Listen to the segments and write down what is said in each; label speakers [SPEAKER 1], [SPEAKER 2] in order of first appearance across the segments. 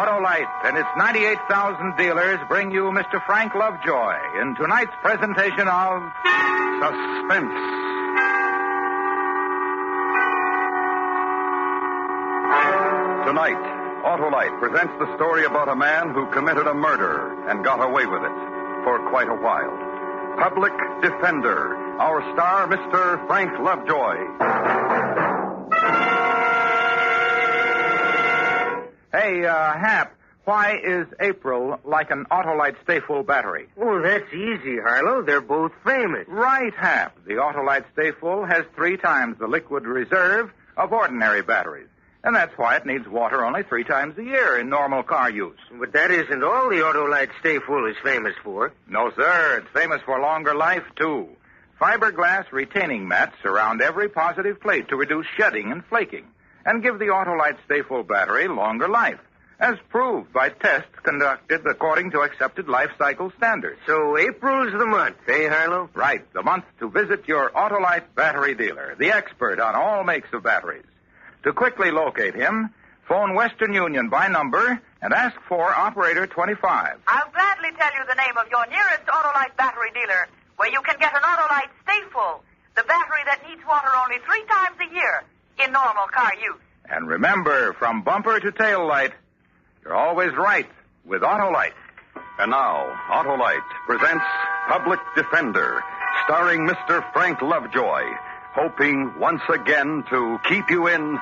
[SPEAKER 1] Autolite and its 98,000 dealers bring you Mr. Frank Lovejoy in tonight's presentation of Suspense.
[SPEAKER 2] Tonight, Autolite presents the story about a man who committed a murder and got away with it for quite a while. Public Defender, our star, Mr. Frank Lovejoy.
[SPEAKER 1] Hey, Hap, why is April like an Autolite Stay-Full battery?
[SPEAKER 3] Oh, that's easy, Harlow. They're both famous.
[SPEAKER 1] Right, Hap. The Autolite Stay-Full has 3 times the liquid reserve of ordinary batteries. And that's why it needs water only 3 times a year in normal car use.
[SPEAKER 3] But that isn't all the Autolite Stay-Full is famous for.
[SPEAKER 1] No, sir. It's famous for longer life, too. Fiberglass retaining mats surround every positive plate to reduce shedding and flaking and give the Autolite Stay-Full battery longer life, as proved by tests conducted according to accepted life cycle standards.
[SPEAKER 3] So April's the month, eh, Harlow?
[SPEAKER 1] Right, the month to visit your Autolite battery dealer, the expert on all makes of batteries. To quickly locate him, phone Western Union by number and ask for Operator 25.
[SPEAKER 4] I'll gladly tell you the name of your nearest Autolite battery dealer, where you can get an Autolite Stay-Full, the battery that needs water only 3 times a year in normal car use.
[SPEAKER 1] And remember, from bumper to tail light, you're always right with Autolite.
[SPEAKER 2] And now, Autolite presents Public Defender, starring Mr. Frank Lovejoy, hoping once again to keep you in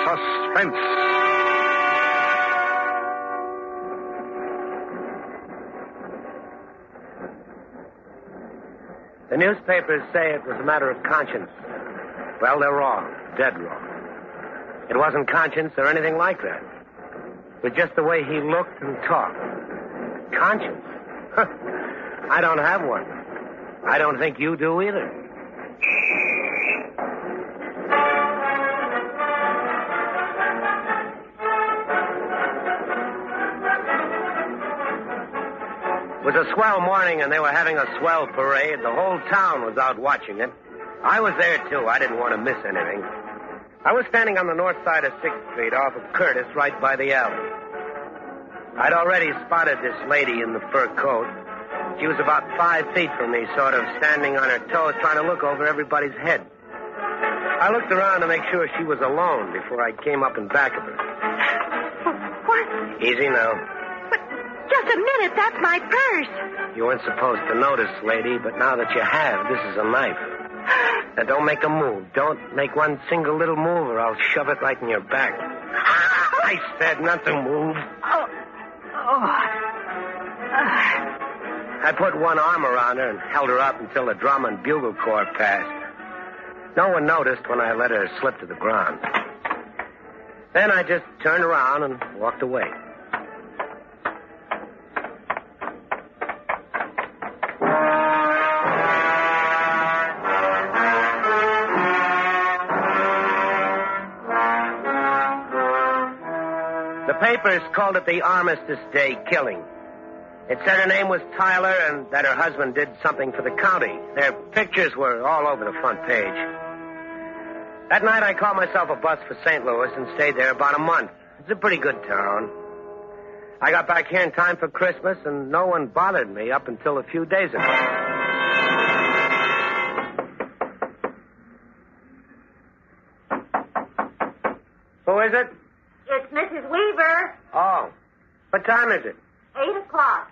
[SPEAKER 2] suspense.
[SPEAKER 5] The newspapers say it was a matter of conscience. Well, they're wrong. Dead wrong. It wasn't conscience or anything like that. It was just the way he looked and talked. Conscience? I don't have one. I don't think you do either. It was a swell morning, and they were having a swell parade. The whole town was out watching it. I was there, too. I didn't want to miss anything. I was standing on the north side of 6th Street off of Curtis, right by the alley. I'd already spotted this lady in the fur coat. She was about 5 feet from me, sort of standing on her toes, trying to look over everybody's head. I looked around to make sure she was alone before I came up in back of her.
[SPEAKER 4] What?
[SPEAKER 5] Easy now.
[SPEAKER 4] Just a minute, that's my purse.
[SPEAKER 5] You weren't supposed to notice, lady, but now that you have, this is a knife. Now, don't make a move. Don't make one single little move, or I'll shove it right in your back. I said not to move. I put one arm around her and held her up until the drum and bugle corps passed. No one noticed when I let her slip to the ground. Then I just turned around and walked away. The papers called it the Armistice Day killing. It said her name was Tyler and that her husband did something for the county. Their pictures were all over the front page. That night I called myself a bus for St. Louis and stayed there about a month. It's a pretty good town. I got back here in time for Christmas and no one bothered me up until a few days ago. Who is it?
[SPEAKER 4] It's Mrs. Weaver.
[SPEAKER 5] Oh. What time is it?
[SPEAKER 4] 8:00.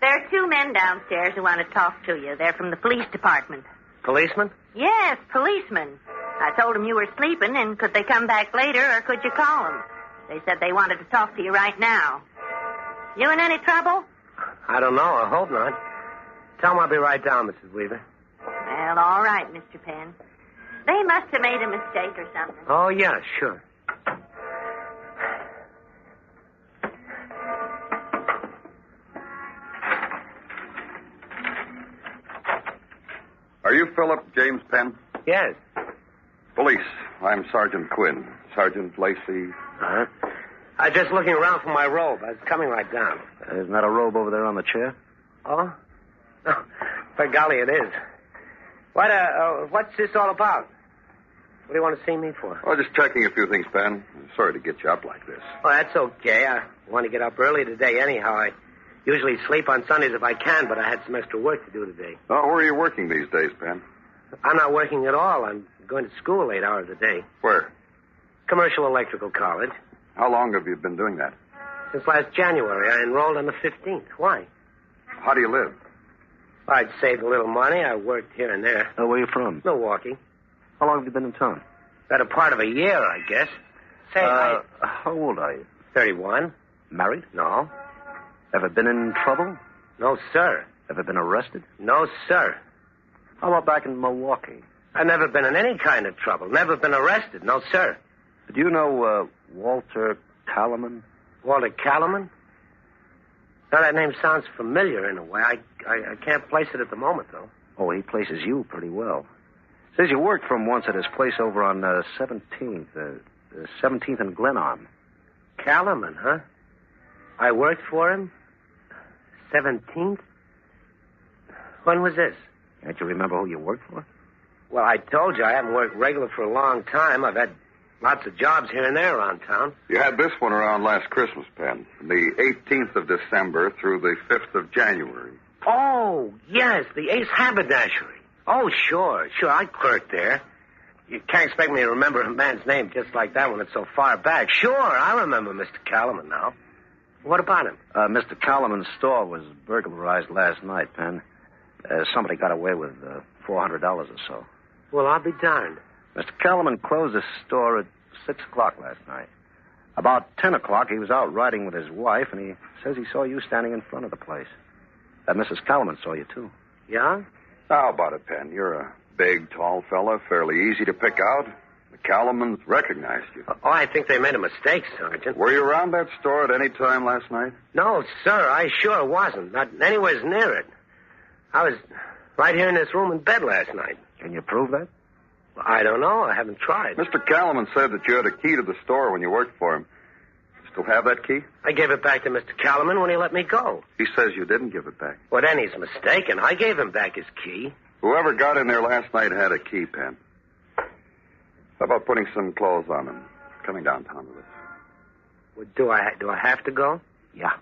[SPEAKER 4] There are 2 men downstairs who want to talk to you. They're from the police department.
[SPEAKER 5] Policeman?
[SPEAKER 4] Yes, policemen. I told them you were sleeping, and could they come back later, or could you call them? They said they wanted to talk to you right now. You in any trouble?
[SPEAKER 5] I don't know. I hope not. Tell them I'll be right down, Mrs. Weaver.
[SPEAKER 4] Well, all right, Mr. Penn. They must have made a mistake or something.
[SPEAKER 5] Oh, yeah, sure.
[SPEAKER 2] Are you Philip James Penn?
[SPEAKER 5] Yes.
[SPEAKER 2] Police. I'm Sergeant Quinn. Sergeant Lacey.
[SPEAKER 5] Uh-huh. I was just looking around for my robe. I was coming right down.
[SPEAKER 6] Isn't that a robe over there on the chair?
[SPEAKER 5] Oh? Oh, by golly, it is. What's this all about? What do you want to see me for?
[SPEAKER 2] Oh, just checking a few things, Penn. Sorry to get you up like this.
[SPEAKER 5] Oh, that's okay. I want to get up early today anyhow. I usually sleep on Sundays if I can, but I had some extra work to do today.
[SPEAKER 2] Oh, where are you working these days, Penn?
[SPEAKER 5] I'm not working at all. I'm going to school 8 hours a day.
[SPEAKER 2] Where?
[SPEAKER 5] Commercial Electrical College.
[SPEAKER 2] How long have you been doing that?
[SPEAKER 5] Since last January. I enrolled on the 15th. Why?
[SPEAKER 2] How do you live?
[SPEAKER 5] I'd saved a little money. I worked here and there.
[SPEAKER 6] Where are you from?
[SPEAKER 5] Milwaukee.
[SPEAKER 6] How long have you been in town?
[SPEAKER 5] Better part of a year, I guess. Say,
[SPEAKER 6] How old are you?
[SPEAKER 5] 31.
[SPEAKER 6] Married?
[SPEAKER 5] No.
[SPEAKER 6] Ever been in trouble?
[SPEAKER 5] No, sir.
[SPEAKER 6] Ever been arrested?
[SPEAKER 5] No, sir.
[SPEAKER 6] How about back in Milwaukee?
[SPEAKER 5] I've never been in any kind of trouble. Never been arrested. No, sir.
[SPEAKER 6] Do you know Walter Kalaman?
[SPEAKER 5] Walter Kalaman? Now, that name sounds familiar in a way. I can't place it at the moment, though.
[SPEAKER 6] Oh, he places you pretty well. Says you worked for him once at his place over on 17th. 17th and Glenarm.
[SPEAKER 5] Kalaman, huh? I worked for him? 17th? When was this?
[SPEAKER 6] Can't you remember who you worked for?
[SPEAKER 5] Well, I told you I haven't worked regular for a long time. I've had lots of jobs here and there around town.
[SPEAKER 2] You had this one around last Christmas, Penn. The 18th of December through the 5th of January.
[SPEAKER 5] Oh, yes, the Ace Haberdashery. Oh, sure. I clerked there. You can't expect me to remember a man's name just like that when it's so far back. Sure, I remember Mr. Kalaman now. What about him?
[SPEAKER 6] Mr. Kalaman's store was burglarized last night, Penn. Somebody got away with $400 or so.
[SPEAKER 5] Well, I'll be darned.
[SPEAKER 6] Mr. Kalaman closed his store at 6 o'clock last night. About 10 o'clock, he was out riding with his wife, and he says he saw you standing in front of the place. Mrs. Kalaman saw you, too.
[SPEAKER 5] Yeah?
[SPEAKER 2] How about it, Penn? You're a big, tall fella, fairly easy to pick out. The Kalamans recognized you.
[SPEAKER 5] Oh, I think they made a mistake, Sergeant.
[SPEAKER 2] Were you around that store at any time last night?
[SPEAKER 5] No, sir, I sure wasn't. Not anywhere near it. I was right here in this room in bed last night.
[SPEAKER 6] Can you prove that?
[SPEAKER 5] Well, I don't know. I haven't tried.
[SPEAKER 2] Mr. Kalaman said that you had a key to the store when you worked for him. You still have that key?
[SPEAKER 5] I gave it back to Mr. Kalaman when he let me go.
[SPEAKER 2] He says you didn't give it back.
[SPEAKER 5] Well, then he's mistaken. I gave him back his key.
[SPEAKER 2] Whoever got in there last night had a key, Penn. How about putting some clothes on and coming downtown with us?
[SPEAKER 5] Well, do I have to go?
[SPEAKER 6] Yeah.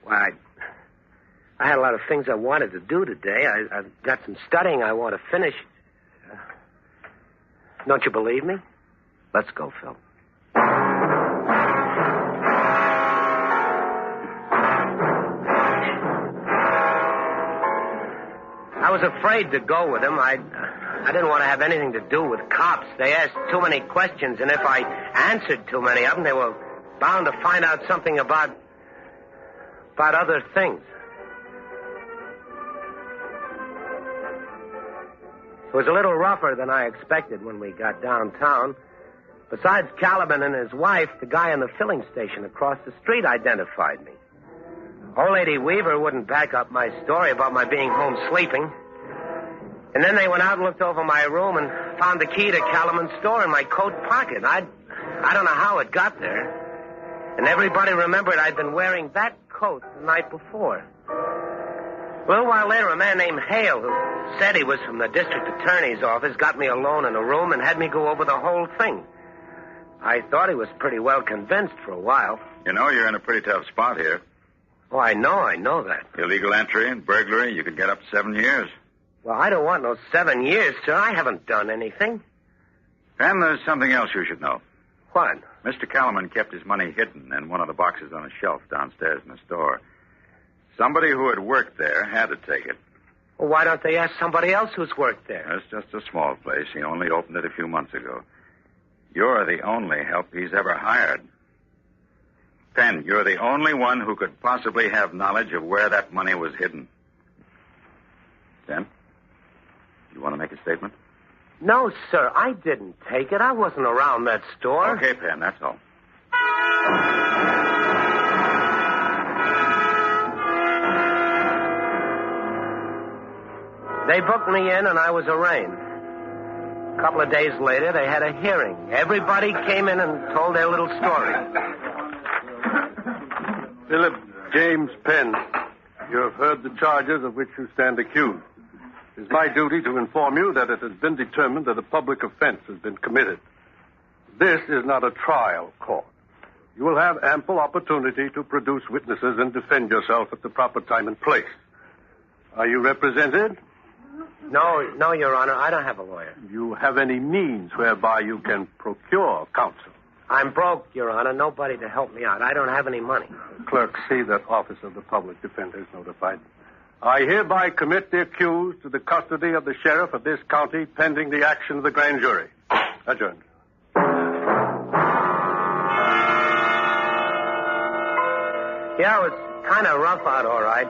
[SPEAKER 5] Well, I had a lot of things I wanted to do today. I've got some studying I want to finish. Don't you believe me?
[SPEAKER 6] Let's go, Phil.
[SPEAKER 5] I was afraid to go with him. I didn't want to have anything to do with cops. They asked too many questions, and if I answered too many of them, they were bound to find out something about other things. It was a little rougher than I expected when we got downtown. Besides Caliban and his wife, the guy in the filling station across the street identified me. Old Lady Weaver wouldn't back up my story about my being home sleeping. And then they went out and looked over my room and found the key to Calaman's store in my coat pocket. I don't know how it got there. And everybody remembered I'd been wearing that coat the night before. A little while later, a man named Hale, who said he was from the district attorney's office, got me alone in a room and had me go over the whole thing. I thought he was pretty well convinced for a while.
[SPEAKER 1] You know, you're in a pretty tough spot here.
[SPEAKER 5] Oh, I know that.
[SPEAKER 1] Illegal entry and burglary, you could get up to 7 years.
[SPEAKER 5] Well, I don't want no 7 years, sir. I haven't done anything.
[SPEAKER 1] And there's something else you should know.
[SPEAKER 5] What?
[SPEAKER 1] Mr. Kalaman kept his money hidden in one of the boxes on a shelf downstairs in the store. Somebody who had worked there had to take it.
[SPEAKER 5] Well, why don't they ask somebody else who's worked there?
[SPEAKER 1] It's just a small place. He only opened it a few months ago. You're the only help he's ever hired. Penn, you're the only one who could possibly have knowledge of where that money was hidden. Penn, you want to make a statement?
[SPEAKER 5] No, sir, I didn't take it. I wasn't around that store.
[SPEAKER 1] Okay, Penn, that's all.
[SPEAKER 5] They booked me in, and I was arraigned. A couple of days later, they had a hearing. Everybody came in and told their little story.
[SPEAKER 7] Philip James Penn, you have heard the charges of which you stand accused. It is my duty to inform you that it has been determined that a public offense has been committed. This is not a trial court. You will have ample opportunity to produce witnesses and defend yourself at the proper time and place. Are you represented?
[SPEAKER 5] No, Your Honor. I don't have a lawyer.
[SPEAKER 7] Do you have any means whereby you can procure counsel?
[SPEAKER 5] I'm broke, Your Honor. Nobody to help me out. I don't have any money.
[SPEAKER 7] Clerk, see that Office of the Public Defender is notified. I hereby commit the accused to the custody of the sheriff of this county pending the action of the grand jury. Adjourned.
[SPEAKER 5] Yeah, it was kind of rough out, all right.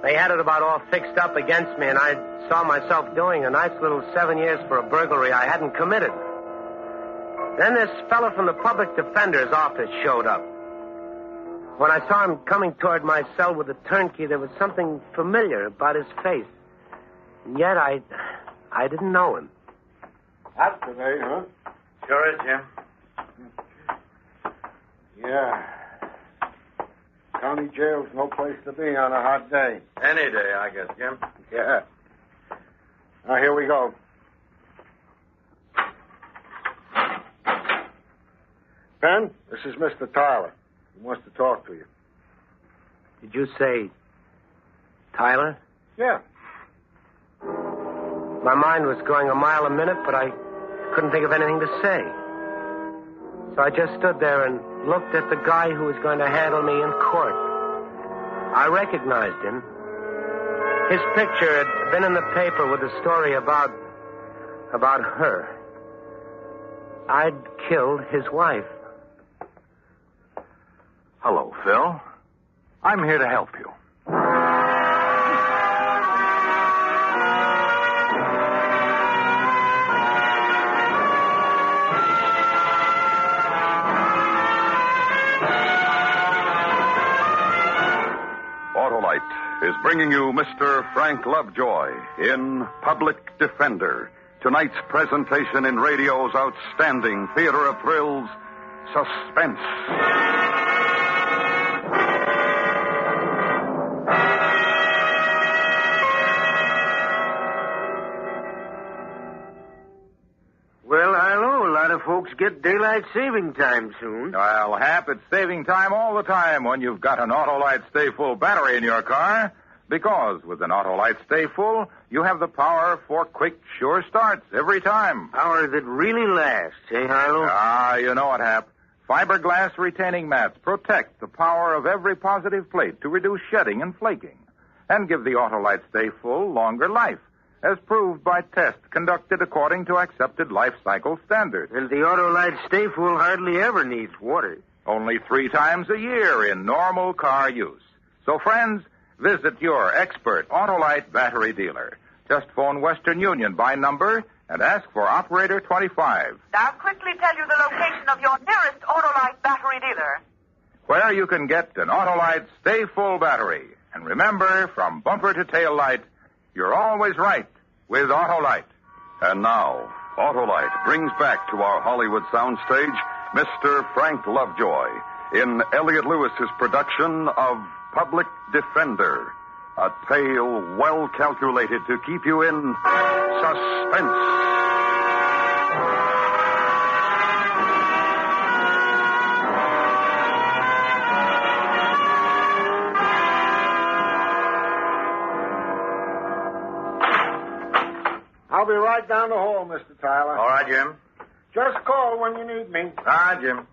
[SPEAKER 5] They had it about all fixed up against me, and I saw myself doing a nice little 7 years for a burglary I hadn't committed. Then this fellow from the public defender's office showed up. When I saw him coming toward my cell with a turnkey, there was something familiar about his face. And yet I didn't know him.
[SPEAKER 8] That's today, huh?
[SPEAKER 3] Sure is, Jim.
[SPEAKER 8] Yeah. County jail's no place to be on a hot day.
[SPEAKER 3] Any day, I guess, Jim.
[SPEAKER 8] Yeah. Now, here we go. Ben, this is Mr. Tyler. He wants to talk to you.
[SPEAKER 5] Did you say Tyler?
[SPEAKER 8] Yeah.
[SPEAKER 5] My mind was going a mile a minute, but I couldn't think of anything to say. So I just stood there and looked at the guy who was going to handle me in court. I recognized him. His picture had been in the paper with a story about her. I'd killed his wife.
[SPEAKER 2] Hello, Phil. I'm here to help you. Autolite is bringing you Mr. Frank Lovejoy in Public Defender. Tonight's presentation in radio's outstanding theater of thrills, Suspense.
[SPEAKER 3] Well, I know a lot of folks get daylight saving time soon.
[SPEAKER 1] Well, Hap, it's saving time all the time when you've got an Autolite Stay Full battery in your car. Because with an Autolite Stay Full, you have the power for quick, sure starts every time.
[SPEAKER 3] Power that really lasts, eh, Harlow?
[SPEAKER 1] Ah, you know it, Hap. Fiberglass retaining mats protect the power of every positive plate to reduce shedding and flaking and give the Autolite Stay Full longer life, as proved by tests conducted according to accepted life cycle standards.
[SPEAKER 3] And the Autolite Stay Full hardly ever needs water.
[SPEAKER 1] Only 3 times a year in normal car use. So, friends, visit your expert Autolite battery dealer. Just phone Western Union by number and ask for Operator 25.
[SPEAKER 4] Now quickly tell you the location of your nearest Autolite battery dealer.
[SPEAKER 1] Where you can get an Autolite Stay Full battery. And remember, from bumper to tail light, you're always right with Autolite.
[SPEAKER 2] And now, Autolite brings back to our Hollywood soundstage Mr. Frank Lovejoy in Elliot Lewis's production of Public Defender, a tale well calculated to keep you in suspense.
[SPEAKER 8] I'll be right down the hall, Mr. Tyler.
[SPEAKER 3] All right, Jim.
[SPEAKER 8] Just call when you need me.
[SPEAKER 3] All right, Jim.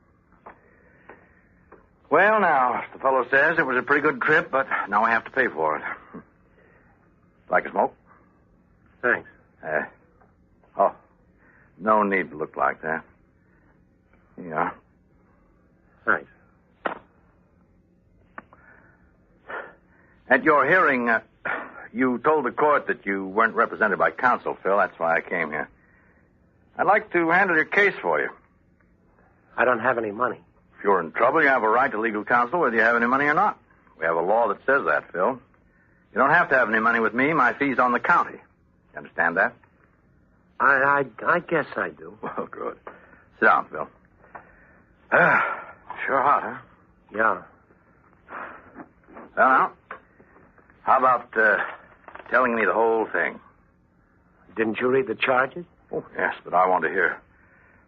[SPEAKER 3] Well, now, the fellow says it was a pretty good trip, but now I have to pay for it. Like a smoke?
[SPEAKER 5] Thanks.
[SPEAKER 3] Oh, no need to look like that. Yeah.
[SPEAKER 5] Thanks.
[SPEAKER 3] At your hearing, you told the court that you weren't represented by counsel, Phil. That's why I came here. I'd like to handle your case for you.
[SPEAKER 5] I don't have any money.
[SPEAKER 3] If you're in trouble, you have a right to legal counsel whether you have any money or not. We have a law that says that, Phil. You don't have to have any money with me. My fee's on the county. You understand that?
[SPEAKER 5] I guess I do.
[SPEAKER 3] Well, good. Sit down, Phil. Sure hot, huh?
[SPEAKER 5] Yeah.
[SPEAKER 3] Well, now, how about telling me the whole thing?
[SPEAKER 5] Didn't you read the charges?
[SPEAKER 3] Oh, yes, but I want to hear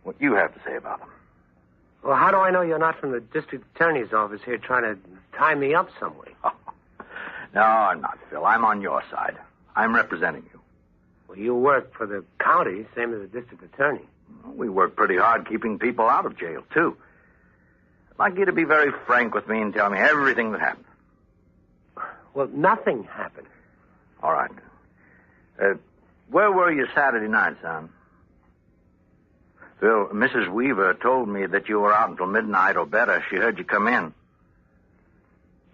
[SPEAKER 3] what you have to say about them.
[SPEAKER 5] Well, how do I know you're not from the district attorney's office here trying to tie me up some way?
[SPEAKER 3] No, I'm not, Phil. I'm on your side. I'm representing you.
[SPEAKER 5] Well, you work for the county, same as the district attorney.
[SPEAKER 3] We work pretty hard keeping people out of jail, too. I'd like you to be very frank with me and tell me everything that happened.
[SPEAKER 5] Well, nothing happened.
[SPEAKER 3] All right. Where were you Saturday night, son? Phil, Mrs. Weaver told me that you were out until midnight or better. She heard you come in.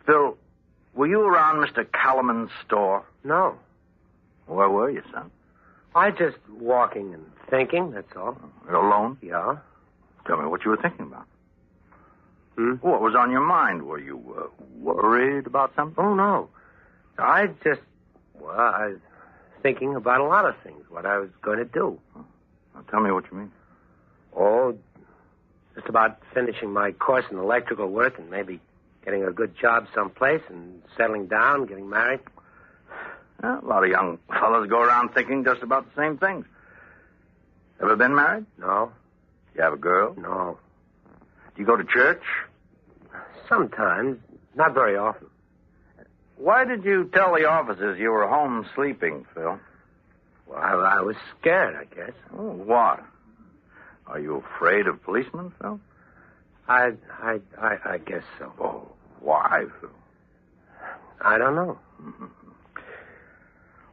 [SPEAKER 3] Phil, were you around Mr. Callman's store?
[SPEAKER 5] No.
[SPEAKER 3] Where were you, son?
[SPEAKER 5] I just walking and thinking, that's all.
[SPEAKER 3] Alone?
[SPEAKER 5] Yeah.
[SPEAKER 3] Tell me what you were thinking about.
[SPEAKER 5] What
[SPEAKER 3] was on your mind? Were you worried about something?
[SPEAKER 5] Oh, no. I was thinking about a lot of things, what I was going to do.
[SPEAKER 3] Now, tell me what you mean.
[SPEAKER 5] Oh, just about finishing my course in electrical work and maybe getting a good job someplace and settling down, getting married.
[SPEAKER 3] Well, a lot of young fellows go around thinking just about the same things. Ever been married?
[SPEAKER 5] No.
[SPEAKER 3] You have a girl?
[SPEAKER 5] No.
[SPEAKER 3] Do you go to church?
[SPEAKER 5] Sometimes. Not very often.
[SPEAKER 3] Why did you tell the officers you were home sleeping, Phil?
[SPEAKER 5] Well, I was scared, I guess.
[SPEAKER 3] Oh, what? Are you afraid of policemen, Phil?
[SPEAKER 5] I guess so.
[SPEAKER 3] Oh, why, Phil?
[SPEAKER 5] I don't know.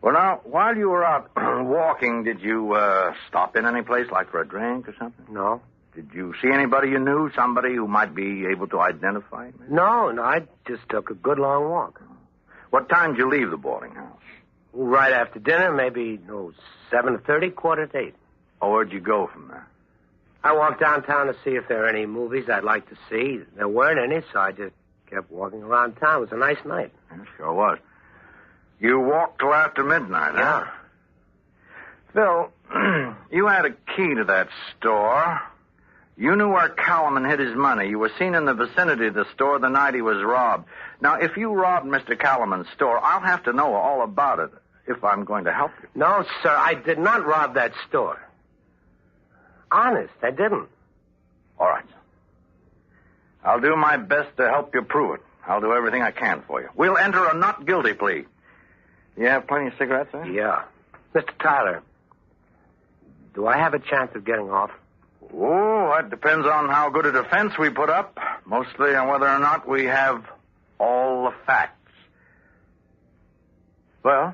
[SPEAKER 3] Well, now, while you were out walking, did you stop in any place, like for a drink or something?
[SPEAKER 5] No.
[SPEAKER 3] Did you see anybody you knew, somebody who might be able to identify you?
[SPEAKER 5] No, I just took a good long walk.
[SPEAKER 3] What time did you leave the boarding house?
[SPEAKER 5] Right after dinner, maybe, 7:30, 7:45.
[SPEAKER 3] Oh, where'd you go from there?
[SPEAKER 5] I walked downtown to see if there are any movies I'd like to see. There weren't any, so I just kept walking around town. It was a nice night.
[SPEAKER 3] It sure was. You walked till after midnight,
[SPEAKER 5] Yeah.
[SPEAKER 3] Huh? Phil, you had a key to that store. You knew where Callman hid his money. You were seen in the vicinity of the store the night he was robbed. Now, if you robbed Mr. Callman's store, I'll have to know all about it if I'm going to help you.
[SPEAKER 5] No, sir, I did not rob that store. Honest, I didn't.
[SPEAKER 3] All right. I'll do my best to help you prove it. I'll do everything I can for you. We'll enter a not guilty plea. You have plenty of cigarettes, eh?
[SPEAKER 5] Yeah. Mr. Tyler, do I have a chance of getting off?
[SPEAKER 3] Oh, that depends on how good a defense we put up. Mostly on whether or not we have all the facts. Well,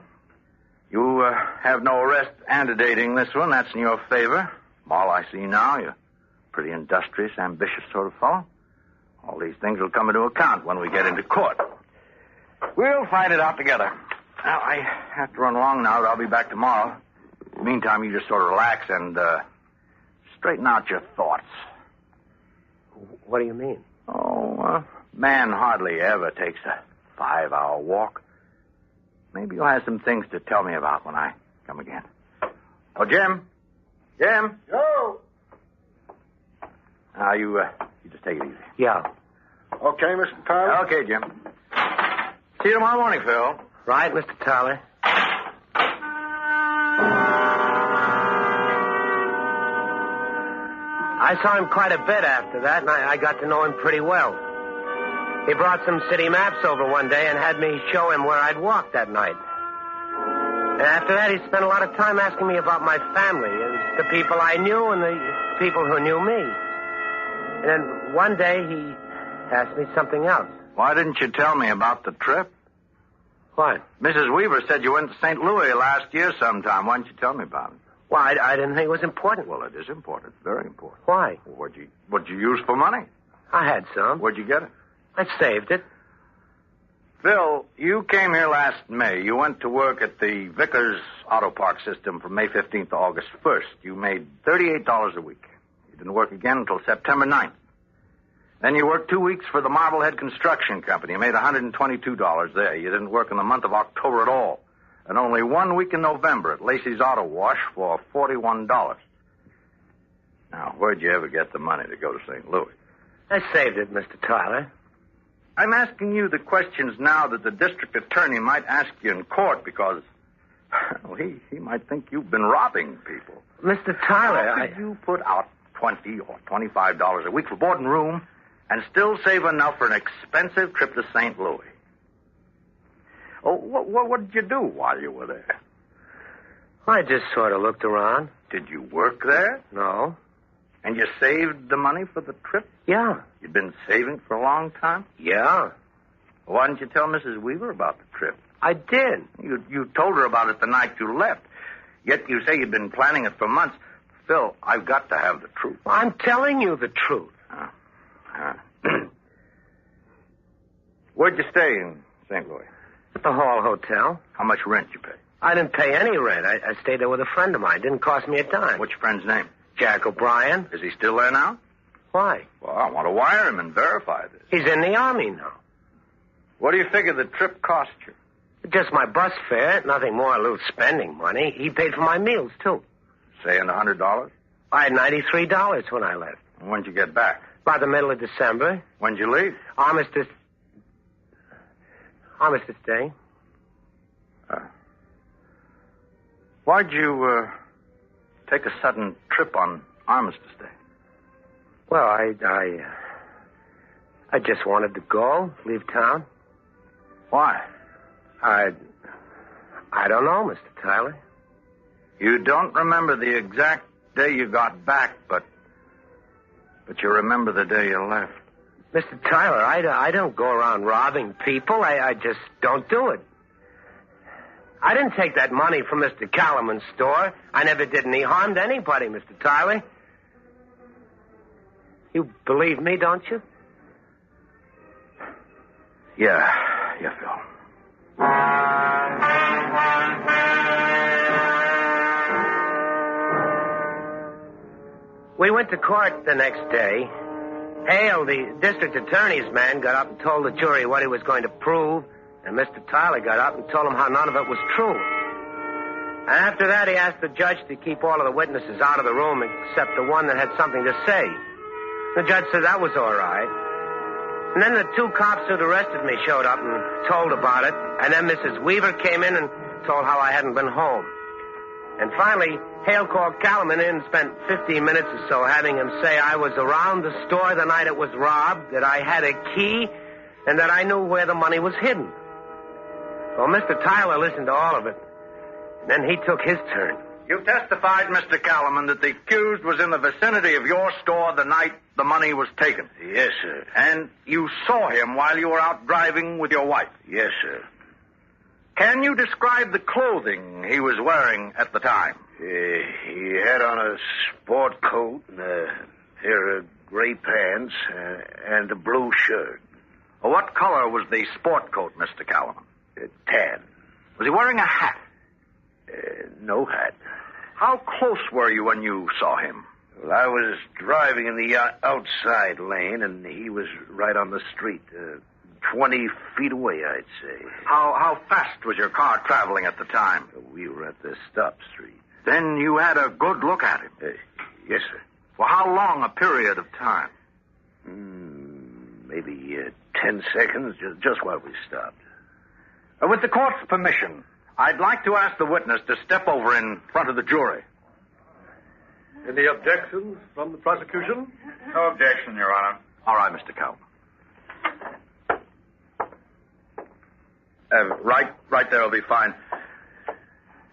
[SPEAKER 3] you have no arrest antedating this one. That's in your favor. From all I see now, you're a pretty industrious, ambitious sort of fellow. All these things will come into account when we get into court. We'll fight it out together. Now, I have to run along now, but I'll be back tomorrow. In the meantime, you just sort of relax and straighten out your thoughts.
[SPEAKER 5] What do you mean?
[SPEAKER 3] Oh, man hardly ever takes a 5-hour walk. Maybe you'll have some things to tell me about when I come again. Oh, Jim? Jim?
[SPEAKER 8] Yo!
[SPEAKER 3] Now, you just take it easy.
[SPEAKER 5] Yeah.
[SPEAKER 8] Okay, Mr. Tyler?
[SPEAKER 3] Okay, Jim. See you tomorrow morning, Phil.
[SPEAKER 5] Right, Mr. Tyler. I saw him quite a bit after that, and I got to know him pretty well. He brought some city maps over one day and had me show him where I'd walked that night. And after that, he spent a lot of time asking me about my family and the people I knew and the people who knew me. And then one day, he asked me something else.
[SPEAKER 3] Why didn't you tell me about the trip?
[SPEAKER 5] What?
[SPEAKER 3] Mrs. Weaver said you went to St. Louis last year sometime. Why didn't you tell me about it?
[SPEAKER 5] Well, I didn't think it was important.
[SPEAKER 3] Well, it is important. It's very important.
[SPEAKER 5] Why?
[SPEAKER 3] What'd you use for money?
[SPEAKER 5] I had some.
[SPEAKER 3] Where'd you get it?
[SPEAKER 5] I saved it.
[SPEAKER 3] Phil, you came here last May. You went to work at the Vickers Auto Park System from May 15th to August 1st. You made $38 a week. You didn't work again until September 9th. Then you worked 2 weeks for the Marblehead Construction Company. You made $122 there. You didn't work in the month of October at all. And only 1 week in November at Lacey's Auto Wash for $41. Now, where'd you ever get the money to go to St. Louis?
[SPEAKER 5] I saved it, Mr. Tyler.
[SPEAKER 3] I'm asking you the questions now that the district attorney might ask you in court because Well, he might think you've been robbing people.
[SPEAKER 5] Mr. Tyler,
[SPEAKER 3] How could you put out $20 or $25 a week for board and room and still save enough for an expensive trip to St. Louis? Oh, what did you do while you were there?
[SPEAKER 5] I just sort of looked around.
[SPEAKER 3] Did you work there?
[SPEAKER 5] No.
[SPEAKER 3] And you saved the money for the trip?
[SPEAKER 5] Yeah.
[SPEAKER 3] You've been saving for a long time?
[SPEAKER 5] Yeah.
[SPEAKER 3] Why didn't you tell Mrs. Weaver about the trip?
[SPEAKER 5] I did.
[SPEAKER 3] You told her about it the night you left. Yet you say you've been planning it for months. Phil, I've got to have the truth.
[SPEAKER 5] I'm telling you the truth.
[SPEAKER 3] Where'd you stay in St. Louis?
[SPEAKER 5] At the Hall Hotel.
[SPEAKER 3] How much rent you pay?
[SPEAKER 5] I didn't pay any rent. I stayed there with a friend of mine. It didn't cost me a dime.
[SPEAKER 3] Which friend's name?
[SPEAKER 5] Jack O'Brien.
[SPEAKER 3] Is he still there now?
[SPEAKER 5] Why?
[SPEAKER 3] Well, I want to wire him and verify this.
[SPEAKER 5] He's in the Army now.
[SPEAKER 3] What do you figure the trip cost you?
[SPEAKER 5] Just my bus fare, nothing more, a little spending money. He paid for my meals, too.
[SPEAKER 3] Saying $100?
[SPEAKER 5] I had $93 when I left.
[SPEAKER 3] And when'd you get back?
[SPEAKER 5] By the middle of December.
[SPEAKER 3] When'd you leave?
[SPEAKER 5] Armistice Day.
[SPEAKER 3] Why'd you take a sudden trip on Armistice Day?
[SPEAKER 5] Well, I just wanted to go, leave town.
[SPEAKER 3] Why?
[SPEAKER 5] I don't know, Mr. Tyler.
[SPEAKER 3] You don't remember the exact day you got back, but you remember the day you left.
[SPEAKER 5] Mr. Tyler, I don't go around robbing people. I just don't do it. I didn't take that money from Mr. Calaman's store. I never did any harm to anybody, Mr. Tyler. You believe me, don't you?
[SPEAKER 3] Yeah, Phil.
[SPEAKER 5] We went to court the next day. Hale, the district attorney's man, got up and told the jury what he was going to prove, and Mr. Tyler got up and told him how none of it was true. And after that, he asked the judge to keep all of the witnesses out of the room except the one that had something to say. The judge said that was all right. And then the two cops who'd arrested me showed up and told about it, and then Mrs. Weaver came in and told how I hadn't been home. And finally, Hale called Calaman in and spent 15 minutes or so having him say I was around the store the night it was robbed, that I had a key, and that I knew where the money was hidden. Well, Mr. Tyler listened to all of it. And then he took his turn.
[SPEAKER 3] You testified, Mr. Calaman, that the accused was in the vicinity of your store the night the money was taken.
[SPEAKER 8] Yes, sir.
[SPEAKER 3] And you saw him while you were out driving with your wife.
[SPEAKER 8] Yes, sir.
[SPEAKER 3] Can you describe the clothing he was wearing at the time?
[SPEAKER 8] He had on a sport coat and a pair of gray pants and a blue shirt.
[SPEAKER 3] Well, what color was the sport coat, Mr. Calaman?
[SPEAKER 8] Tan.
[SPEAKER 3] Was he wearing a hat?
[SPEAKER 8] No hat.
[SPEAKER 3] How close were you when you saw him?
[SPEAKER 8] Well, I was driving in the outside lane, and he was right on the street, 20 feet away, I'd say.
[SPEAKER 3] How fast was your car traveling at the time?
[SPEAKER 8] We were at the stop street.
[SPEAKER 3] Then you had a good look at him?
[SPEAKER 8] Yes, sir.
[SPEAKER 3] For how long a period of time?
[SPEAKER 8] Maybe 10 seconds, just while we stopped.
[SPEAKER 3] With the court's permission, I'd like to ask the witness to step over in front of the jury.
[SPEAKER 7] Any objections from the prosecution?
[SPEAKER 1] No objection, Your Honor.
[SPEAKER 3] All right, Mr. Calaman. Right there will be fine.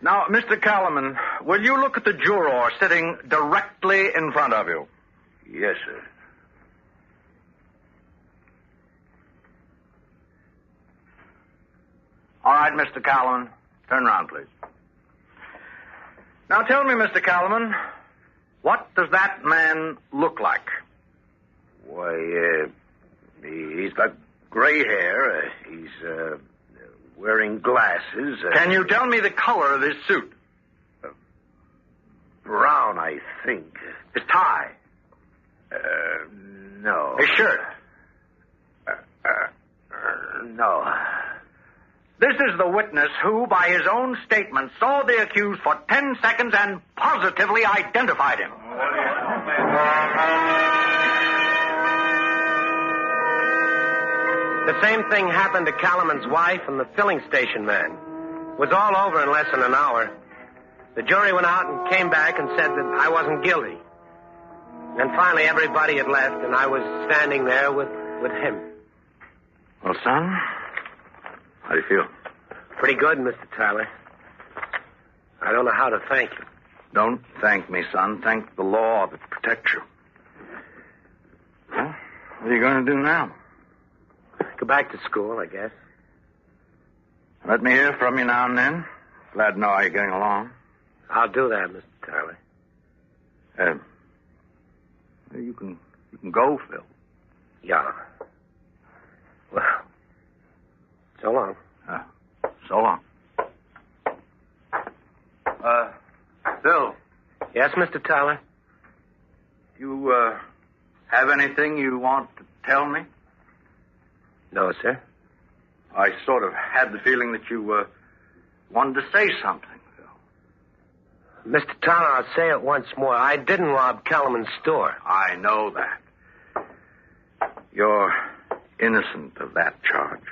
[SPEAKER 3] Now, Mr. Calaman, will you look at the juror sitting directly in front of you?
[SPEAKER 8] Yes, sir.
[SPEAKER 3] All right, Mr. Calaman. Turn around, please. Now, tell me, Mr. Calaman, what does that man look like?
[SPEAKER 8] Why, he's got gray hair. He's wearing glasses.
[SPEAKER 3] Can you tell me the color of his suit?
[SPEAKER 8] Brown, I think.
[SPEAKER 3] His tie?
[SPEAKER 8] No.
[SPEAKER 3] His shirt?
[SPEAKER 8] No.
[SPEAKER 3] This is the witness who, by his own statement, saw the accused for 10 seconds and positively identified him.
[SPEAKER 5] The same thing happened to Calaman's wife and the filling station man. It was all over in less than an hour. The jury went out and came back and said that I wasn't guilty. And finally everybody had left, and I was standing there with him.
[SPEAKER 3] Well, son, how do you feel?
[SPEAKER 5] Pretty good, Mr. Tyler. I don't know how to thank you.
[SPEAKER 3] Don't thank me, son. Thank the law that protects you. Well, what are you going to do now?
[SPEAKER 5] Go back to school, I guess.
[SPEAKER 3] Let me hear from you now and then. Glad to know how you're getting along.
[SPEAKER 5] I'll do that, Mr. Tyler.
[SPEAKER 3] You can go, Phil.
[SPEAKER 5] Yeah. Well, so long.
[SPEAKER 3] So long. Phil.
[SPEAKER 5] Yes, Mr. Tyler?
[SPEAKER 3] You, have anything you want to tell me?
[SPEAKER 5] No, sir.
[SPEAKER 3] I sort of had the feeling that you, wanted to say something, Phil.
[SPEAKER 5] Mr. Tyler, I'll say it once more. I didn't rob Kellerman's store.
[SPEAKER 3] I know that. You're innocent of that charge.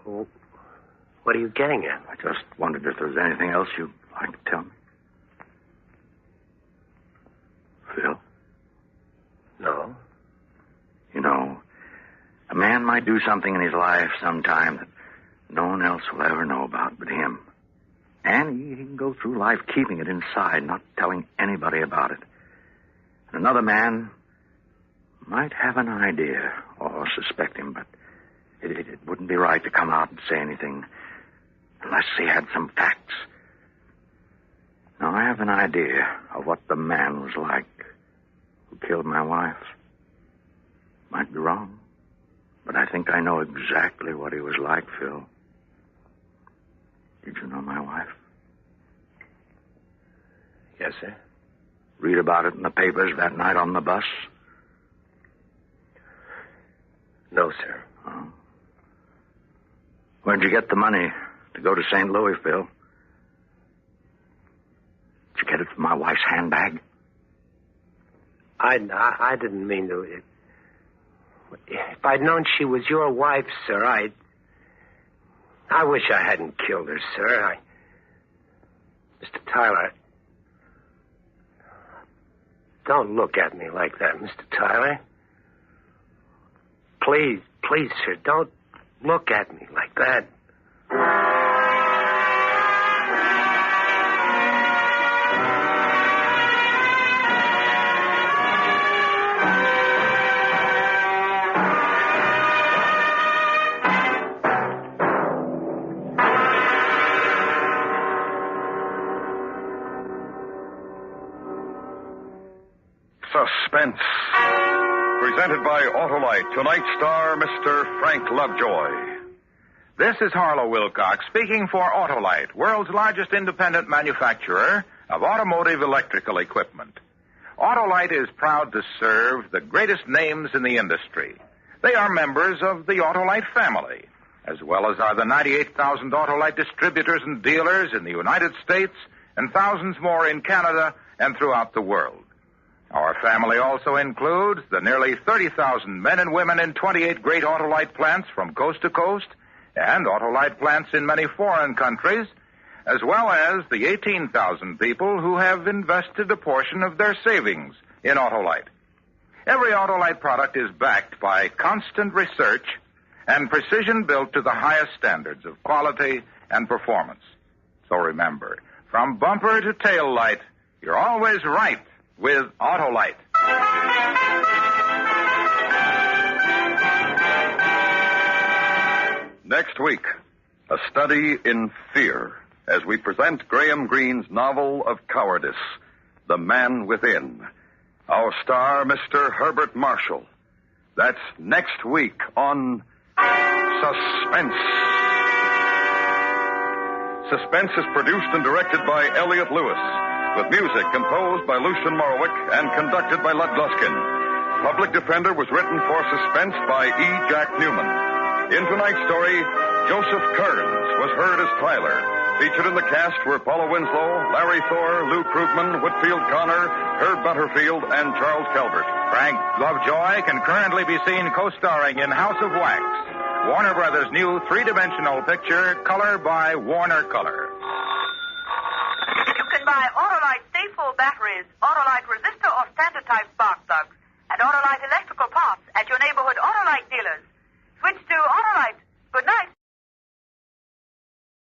[SPEAKER 5] Well, what are you getting at?
[SPEAKER 3] I just wondered if there was anything else you'd like to tell me. Phil?
[SPEAKER 5] No.
[SPEAKER 3] You know, a man might do something in his life sometime that no one else will ever know about but him. And he can go through life keeping it inside, not telling anybody about it. And another man might have an idea or suspect him, but it wouldn't be right to come out and say anything unless he had some facts. Now, I have an idea of what the man was like who killed my wife. Might be wrong, but I think I know exactly what he was like, Phil. Did you know my wife?
[SPEAKER 5] Yes, sir.
[SPEAKER 3] Read about it in the papers that night on the bus?
[SPEAKER 5] No, sir.
[SPEAKER 3] Oh. Where'd you get the money to go to St. Louis, Phil? Did you get it from my wife's handbag?
[SPEAKER 5] I didn't mean to. If I'd known she was your wife, sir, I wish I hadn't killed her, sir. Mr. Tyler, don't look at me like that, Mr. Tyler. Please, sir, don't look at me like that.
[SPEAKER 2] Suspense. Presented by Autolite. Tonight's star, Mr. Frank Lovejoy.
[SPEAKER 1] This is Harlow Wilcox speaking for Autolite, world's largest independent manufacturer of automotive electrical equipment. Autolite is proud to serve the greatest names in the industry. They are members of the Autolite family, as well as are the 98,000 Autolite distributors and dealers in the United States and thousands more in Canada and throughout the world. Our family also includes the nearly 30,000 men and women in 28 great Autolite plants from coast to coast and Autolite plants in many foreign countries, as well as the 18,000 people who have invested a portion of their savings in Autolite. Every Autolite product is backed by constant research and precision built to the highest standards of quality and performance. So remember, from bumper to tail light, you're always right with Autolite.
[SPEAKER 2] Next week, a study in fear as we present Graham Greene's novel of cowardice, The Man Within. Our star, Mr. Herbert Marshall. That's next week on Suspense. Suspense is produced and directed by Elliot Lewis, with music composed by Lucian Morowick and conducted by Lud Gluskin. Public Defender was written for Suspense by E. Jack Newman. In tonight's story, Joseph Kearns was heard as Tyler. Featured in the cast were Paula Winslow, Larry Thor, Lou Krugman, Whitfield Connor, Herb Butterfield, and Charles Calvert.
[SPEAKER 1] Frank Lovejoy can currently be seen co-starring in House of Wax, Warner Brothers' new three-dimensional picture, Color by Warner Color.
[SPEAKER 4] You can buy Autolite Stay-Full batteries, Autolite resistor or standard type spark plugs, and Autolite electrical parts at your neighborhood Autolite dealers. Switch to Autolite